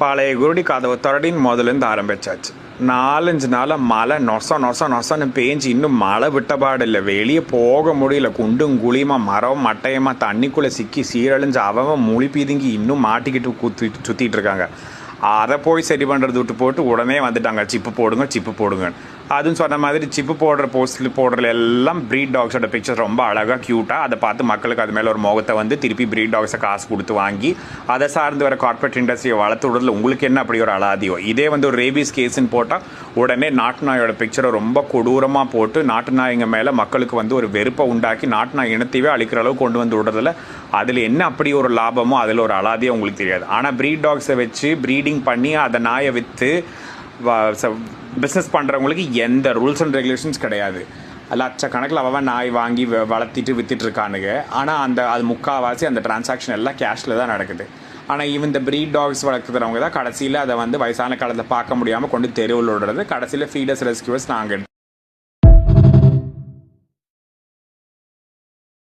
பழைய குருடி கதவு தொடடின்னு முதலேருந்து ஆரம்பிச்சாச்சு. 4-5 நாளாக மழை நொசன்னு பேஞ்சு இன்னும் மழை விட்டபாடு இல்லை. வெளியே போக முடியல. குண்டும் குழியுமா மரம் மட்டையமா தண்ணிக்குள்ளே சிக்கி சீரழிஞ்சு அவன் மொழி பீதுங்கி இன்னும் மாட்டிக்கிட்டு சுற்றிட்டு இருக்காங்க. அதை போய் சரி பண்ணுறது விட்டு போட்டு உடனே வந்துட்டாங்க, சிப்பு போடுங்க. அதுவும் சொன்ன மாதிரி சிப்பு போடுற போடுறதுல எல்லாம் ப்ரீட் டாக்ஸோட பிக்சர் ரொம்ப அழகாக க்யூட்டாக அதை பார்த்து மக்களுக்கு அது மேலே ஒரு முகத்தை வந்து திருப்பி ப்ரீட் டாக்ஸை காசு கொடுத்து வாங்கி அதை சார்ந்து வர கார்பரேட் இண்டஸ்ட்ரியை வளர்த்து விடுறதுல உங்களுக்கு என்ன அப்படி ஒரு அலாதியோ. இதே வந்து ஒரு ரேபீஸ் கேஸுன்னு போட்டால் உடனே நாட்டு நாயோட பிக்சரை ரொம்ப கொடூரமாக போட்டு நாட்டு நாய்ங்க மேலே மக்களுக்கு வந்து ஒரு வெறுப்பை உண்டாக்கி நாட்டு நாய் இனத்தையே அழிக்கிற அளவுக்கு கொண்டு வந்து விடுறதுல அதில் என்ன அப்படி ஒரு லாபமோ அதில் ஒரு அலாதியோ உங்களுக்கு தெரியாது. ஆனால் ப்ரீட் டாக்ஸை வச்சு ப்ரீடிங் பண்ணி அதை நாயை விற்று பிஸ்னஸ் பண்ணுறவங்களுக்கு எந்த ரூல்ஸ் அண்ட் ரெகுலேஷன்ஸ் கிடையாது. லட்சக்கணக்கில் அவன் நாய் வாங்கி வளர்த்திட்டு விற்றுட்ருக்கானுங்க. ஆனால் அது முக்கால்வாசி அந்த டிரான்சாக்ஷன் எல்லாம் கேஷில் தான் நடக்குது. ஆனால் இந்த ப்ரீட் டாக்ஸ் வளர்க்குறவங்க தான் கடைசியில் அதை வந்து வயசான காலத்தில் பார்க்க முடியாமல் கொண்டு தெருவில் விடுறது. கடைசியில் ஃபீடர்ஸ் ரெஸ்கியூவர்ஸ் நாங்கள்